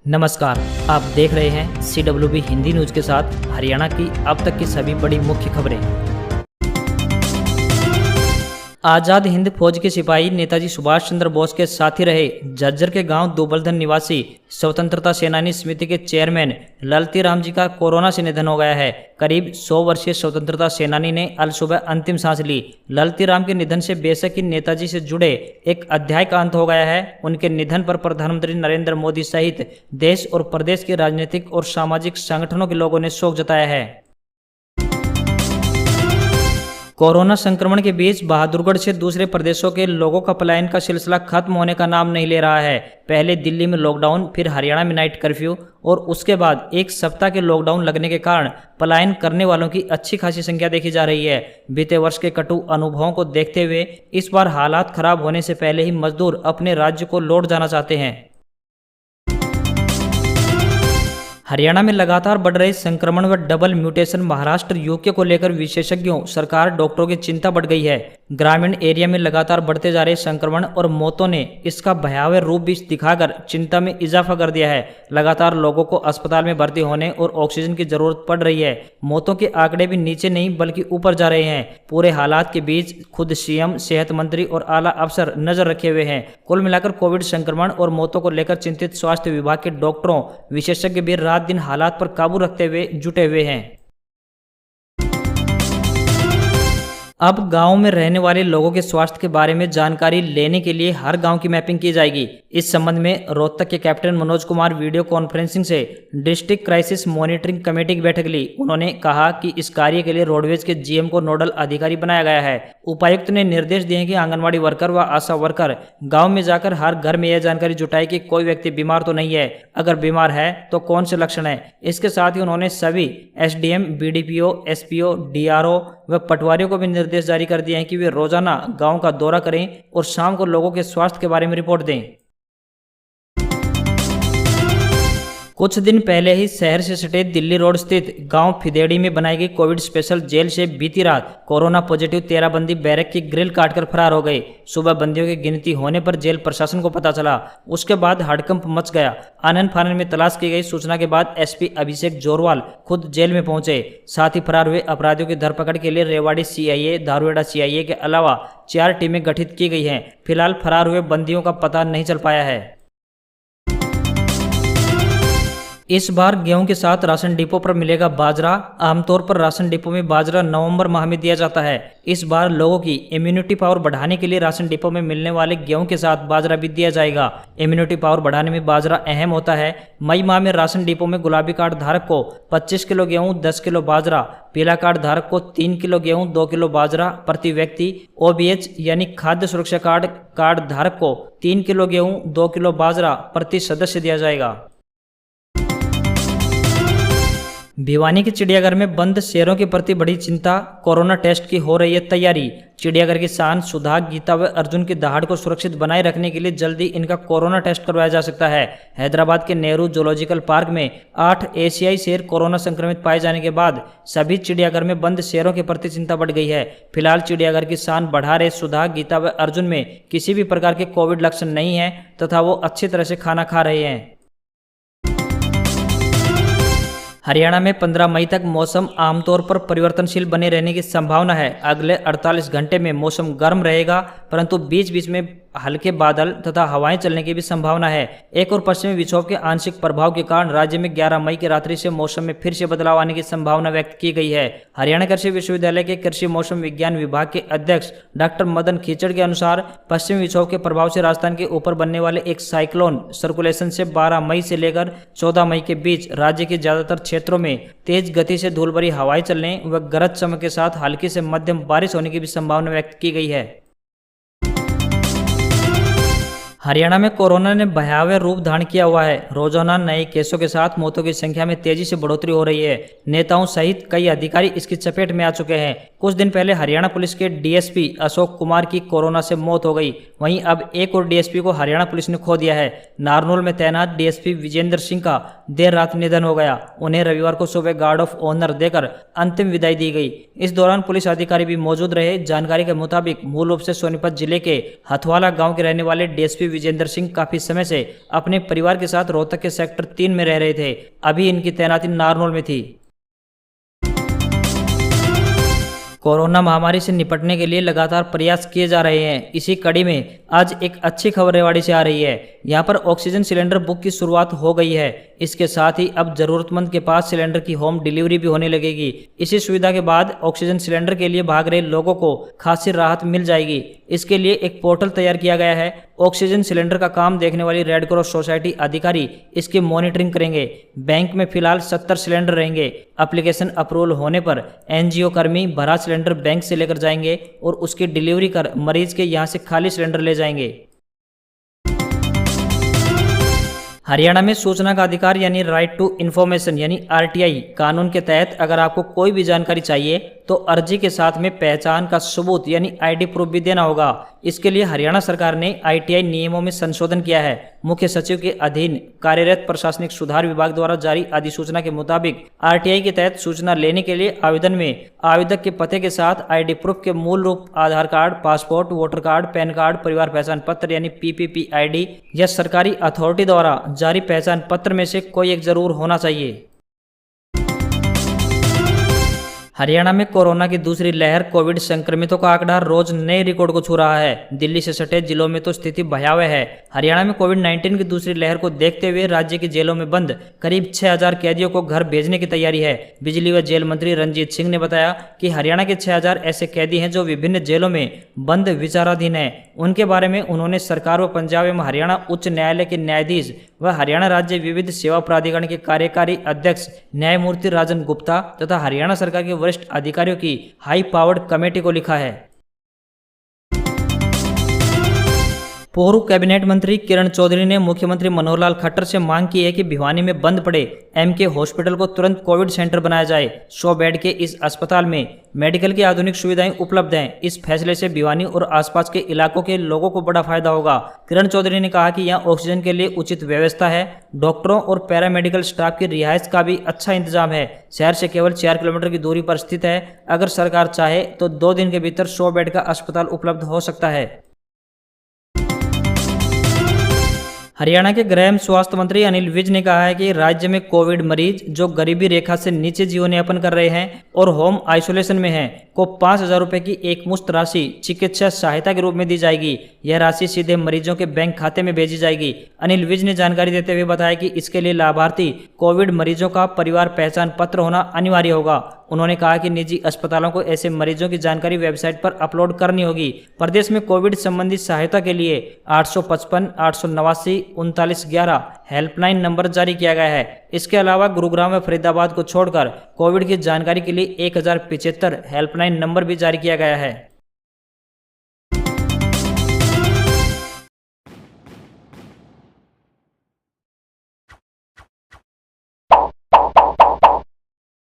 नमस्कार, आप देख रहे हैं CWB हिंदी न्यूज के साथ हरियाणा की अब तक की सभी बड़ी मुख्य खबरें। आजाद हिंद फौज के सिपाही नेताजी सुभाष चंद्र बोस के साथी रहे झज्जर के गांव दुबलधन निवासी स्वतंत्रता सेनानी समिति के चेयरमैन ललती राम जी का कोरोना से निधन हो गया है। करीब 100 वर्षीय स्वतंत्रता सेनानी ने अल सुबह अंतिम सांस ली। ललती राम के निधन से बेशक ही नेताजी से जुड़े एक अध्याय का अंत हो गया है। उनके निधन पर प्रधानमंत्री नरेंद्र मोदी सहित देश और प्रदेश के राजनीतिक और सामाजिक संगठनों के लोगों ने शोक जताया है। कोरोना संक्रमण के बीच बहादुरगढ़ से दूसरे प्रदेशों के लोगों का पलायन का सिलसिला खत्म होने का नाम नहीं ले रहा है। पहले दिल्ली में लॉकडाउन, फिर हरियाणा में नाइट कर्फ्यू और उसके बाद एक सप्ताह के लॉकडाउन लगने के कारण पलायन करने वालों की अच्छी खासी संख्या देखी जा रही है। बीते वर्ष के कटु अनुभवों को देखते हुए इस बार हालात खराब होने से पहले ही मजदूर अपने राज्य को लौट जाना चाहते हैं। हरियाणा में लगातार बढ़ रहे संक्रमण व डबल म्यूटेशन महाराष्ट्र यूके को लेकर विशेषज्ञों, सरकार, डॉक्टरों की चिंता बढ़ गई है। ग्रामीण एरिया में लगातार बढ़ते जा रहे संक्रमण और मौतों ने इसका भयावह रूप भी दिखाकर चिंता में इजाफा कर दिया है। लगातार लोगों को अस्पताल में भर्ती होने और ऑक्सीजन की जरूरत पड़ रही है। मौतों के आंकड़े भी नीचे नहीं बल्कि ऊपर जा रहे हैं। पूरे हालात के बीच खुद सीएम, सेहत मंत्री और आला अफसर नजर रखे हुए हैं। कुल मिलाकर कोविड संक्रमण और मौतों को लेकर चिंतित स्वास्थ्य विभाग के डॉक्टरों, विशेषज्ञ भी रात दिन हालात पर काबू रखते हुए जुटे हुए हैं। अब गांव में रहने वाले लोगों के स्वास्थ्य के बारे में जानकारी लेने के लिए हर गांव की मैपिंग की जाएगी। इस संबंध में रोहतक के captain Manoj Kumar video conferencing से डिस्ट्रिक्ट क्राइसिस मॉनिटरिंग कमेटी की बैठक ली। उन्होंने कहा कि इस कार्य के लिए रोडवेज के जीएम को नोडल अधिकारी बनाया गया है। उपायुक्त ने निर्देश दिए कि आंगनबाड़ी वर्कर व आशा वर्कर गाँव में जाकर हर घर में यह जानकारी जुटाए कि कोई व्यक्ति बीमार तो नहीं है, अगर बीमार है तो कौन से लक्षण है। इसके साथ ही उन्होंने सभी SDM, BDPO, SPO, DRO व पटवारियों को भी निर्देश जारी कर दिए हैं कि वे रोजाना गांव का दौरा करें और शाम को लोगों के स्वास्थ्य के बारे में रिपोर्ट दें। कुछ दिन पहले ही शहर से सटे दिल्ली रोड स्थित गांव फिदेड़ी में बनाई गई कोविड स्पेशल जेल से बीती रात कोरोना पॉजिटिव 13 बंदी बैरक की ग्रिल काटकर फरार हो गए। सुबह बंदियों की गिनती होने पर जेल प्रशासन को पता चला। उसके बाद हड़कंप मच गया। आनन फानन में तलाश की गई सूचना के बाद SP अभिषेक जोरवाल खुद जेल में पहुंचे। साथ ही फरार हुए अपराधियों की धरपकड़ के लिए रेवाड़ी CIA, धारूहेड़ा CIA के अलावा 4 टीमें गठित की गई हैं। फिलहाल फरार हुए बंदियों का पता नहीं चल पाया है। इस बार गेहूं के साथ राशन डिपो पर मिलेगा बाजरा। आमतौर पर राशन डिपो में बाजरा नवंबर माह में दिया जाता है। इस बार लोगों की इम्यूनिटी पावर बढ़ाने के लिए राशन डिपो में मिलने वाले गेहूं के साथ बाजरा भी दिया जाएगा। इम्यूनिटी पावर बढ़ाने में बाजरा अहम होता है। मई माह में राशन डिपो में गुलाबी कार्ड धारक को 25 किलो गेहूं, 10 किलो बाजरा, पीला कार्ड धारक को 3 किलो गेहूं, 2 किलो बाजरा प्रति व्यक्ति, OBH यानी खाद्य सुरक्षा कार्ड धारक को 3 किलो गेहूं, 2 किलो बाजरा प्रति सदस्य दिया जाएगा। भिवानी के चिड़ियाघर में बंद शेरों के प्रति बड़ी चिंता। कोरोना टेस्ट की हो रही है तैयारी। चिड़ियाघर की शान, सुधा, गीता व अर्जुन की दहाड़ को सुरक्षित बनाए रखने के लिए जल्दी इनका कोरोना टेस्ट करवाया जा सकता है। हैदराबाद के नेहरू जूलॉजिकल पार्क में 8 एशियाई शेर कोरोना संक्रमित पाए जाने के बाद सभी चिड़ियाघर में बंद शेरों के प्रति चिंता बढ़ गई है। फिलहाल चिड़ियाघर की शान बढ़ा रहे सुधा, गीता व अर्जुन में किसी भी प्रकार के कोविड लक्षण नहीं है तथा वो अच्छी तरह से खाना खा रहे हैं। हरियाणा में 15 मई तक मौसम आमतौर पर परिवर्तनशील बने रहने की संभावना है। अगले 48 घंटे में मौसम गर्म रहेगा, परंतु बीच बीच में हल्के बादल तथा हवाएं चलने की भी संभावना है। एक और पश्चिमी विक्षोभ के आंशिक प्रभाव के कारण राज्य में 11 मई की रात्रि से मौसम में फिर से बदलाव आने की संभावना व्यक्त की गई है। हरियाणा कृषि विश्वविद्यालय के कृषि मौसम विज्ञान विभाग के अध्यक्ष डॉक्टर मदन खीचड़ के अनुसार पश्चिमी विक्षोभ के प्रभाव से राजस्थान के ऊपर बनने वाले एक साइक्लोन सर्कुलेशन से 12 मई से लेकर 14 मई के बीच राज्य के ज्यादातर क्षेत्रों में तेज गति से धूल भरी हवाएं चलने व गरज चमक के साथ हल्की से मध्यम बारिश होने की भी संभावना व्यक्त की गई है। हरियाणा में कोरोना ने भयावह रूप धारण किया हुआ है। रोजाना नए केसों के साथ मौतों की संख्या में तेजी से बढ़ोतरी हो रही है। नेताओं सहित कई अधिकारी इसकी चपेट में आ चुके हैं। कुछ दिन पहले हरियाणा पुलिस के DSP अशोक कुमार की कोरोना से मौत हो गई। वहीं अब एक और DSP को हरियाणा पुलिस ने खो दिया है। नारनौल में तैनात DSP विजेंद्र सिंह का देर रात निधन हो गया। उन्हें रविवार को सुबह गार्ड ऑफ ऑनर देकर अंतिम विदाई दी गई। इस दौरान पुलिस अधिकारी भी मौजूद रहे। जानकारी के मुताबिक मूल रूप से सोनीपत जिले के हथवाला गाँव के रहने वाले DSP विजेंद्र सिंह काफी समय से अपने परिवार के साथ रोहतक के सेक्टर 3 में रह रहे थे। अभी इनकी तैनाती नारनौल में थी। कोरोना महामारी से निपटने के लिए लगातार प्रयास किए जा रहे हैं। इसी कड़ी में आज एक अच्छी खबर रेवाड़ी से आ रही है। यहाँ पर ऑक्सीजन सिलेंडर बुक की शुरुआत हो गई है। इसके साथ ही अब जरूरतमंद के पास सिलेंडर की होम डिलीवरी भी होने लगेगी। इसी सुविधा के बाद ऑक्सीजन सिलेंडर के लिए भाग रहे लोगों को खासी राहत मिल जाएगी। इसके लिए एक पोर्टल तैयार किया गया है। ऑक्सीजन सिलेंडर का काम देखने वाली रेड क्रॉस सोसाइटी अधिकारी इसकी मॉनिटरिंग करेंगे। बैंक में फिलहाल 70 सिलेंडर रहेंगे। एप्लीकेशन अप्रूवल होने पर एनजीओ कर्मी भरा सिलेंडर बैंक से लेकर जाएंगे और उसकी डिलीवरी कर मरीज के यहां से खाली सिलेंडर ले जाएंगे। हरियाणा में सूचना का अधिकार यानी राइट टू इन्फॉर्मेशन यानी आरटीआई कानून के तहत अगर आपको कोई भी जानकारी चाहिए तो अर्जी के साथ में पहचान का सबूत यानी आईडी प्रूफ भी देना होगा। इसके लिए हरियाणा सरकार ने आरटीआई नियमों में संशोधन किया है। मुख्य सचिव के अधीन कार्यरत प्रशासनिक सुधार विभाग द्वारा जारी अधिसूचना के मुताबिक आरटीआई के तहत सूचना लेने के लिए आवेदन में आवेदक के पते के साथ आईडी प्रूफ के मूल रूप Aadhaar card, passport, voter card, PAN card, परिवार पहचान पत्र यानी पीपीपी आईडी या सरकारी अथॉरिटी द्वारा जारी पहचान पत्र में से कोई एक जरूर होना चाहिए। हरियाणा में कोरोना की दूसरी लहर कोविड संक्रमितों का आंकड़ा रोज नए रिकॉर्ड को छू रहा है। दिल्ली से सटे जिलों में तो स्थिति भयावह है। हरियाणा में कोविड-19 की दूसरी लहर को देखते हुए राज्य की जेलों में बंद करीब 6000 कैदियों को घर भेजने की तैयारी है। बिजली व जेल मंत्री रणजीत सिंह ने बताया कि हरियाणा के 6000 ऐसे कैदी हैं जो विभिन्न जेलों में बंद विचाराधीन है। उनके बारे में उन्होंने सरकार व पंजाब एवं हरियाणा उच्च न्यायालय के न्यायाधीश व हरियाणा राज्य विविध सेवा प्राधिकरण के कार्यकारी अध्यक्ष न्यायमूर्ति राजन गुप्ता तथा हरियाणा सरकार के वरिष्ठ अधिकारियों की हाई पावर्ड कमेटी को लिखा है। पूर्व कैबिनेट मंत्री किरण चौधरी ने मुख्यमंत्री मनोहर लाल खट्टर से मांग की है कि भिवानी में बंद पड़े एमके हॉस्पिटल को तुरंत कोविड सेंटर बनाया जाए। 100 बेड के इस अस्पताल में मेडिकल की आधुनिक सुविधाएं उपलब्ध हैं। इस फैसले से भिवानी और आसपास के इलाकों के लोगों को बड़ा फायदा होगा। किरण चौधरी ने कहा कि यहाँ ऑक्सीजन के लिए उचित व्यवस्था है। डॉक्टरों और पैरामेडिकल स्टाफ की रिहाइश का भी अच्छा इंतजाम है। शहर से केवल 4 किलोमीटर की दूरी पर स्थित है। अगर सरकार चाहे तो 2 दिन के भीतर 100 बेड का अस्पताल उपलब्ध हो सकता है। हरियाणा के गृह एवं स्वास्थ्य मंत्री अनिल विज ने कहा है कि राज्य में कोविड मरीज जो गरीबी रेखा से नीचे जीवन यापन कर रहे हैं और होम आइसोलेशन में हैं को 5000 रुपये की एक मुश्त राशि चिकित्सा सहायता के रूप में दी जाएगी। यह राशि सीधे मरीजों के बैंक खाते में भेजी जाएगी। अनिल विज ने जानकारी देते हुए बताया कि इसके लिए लाभार्थी कोविड मरीजों का परिवार पहचान पत्र होना अनिवार्य होगा। उन्होंने कहा कि निजी अस्पतालों को ऐसे मरीजों की जानकारी वेबसाइट पर अपलोड करनी होगी। प्रदेश में कोविड संबंधी सहायता के लिए 855 889 3911 हेल्पलाइन नंबर जारी किया गया है। इसके अलावा गुरुग्राम व फरीदाबाद को छोड़कर कोविड की जानकारी के लिए 1075 हेल्पलाइन नंबर भी जारी किया गया है।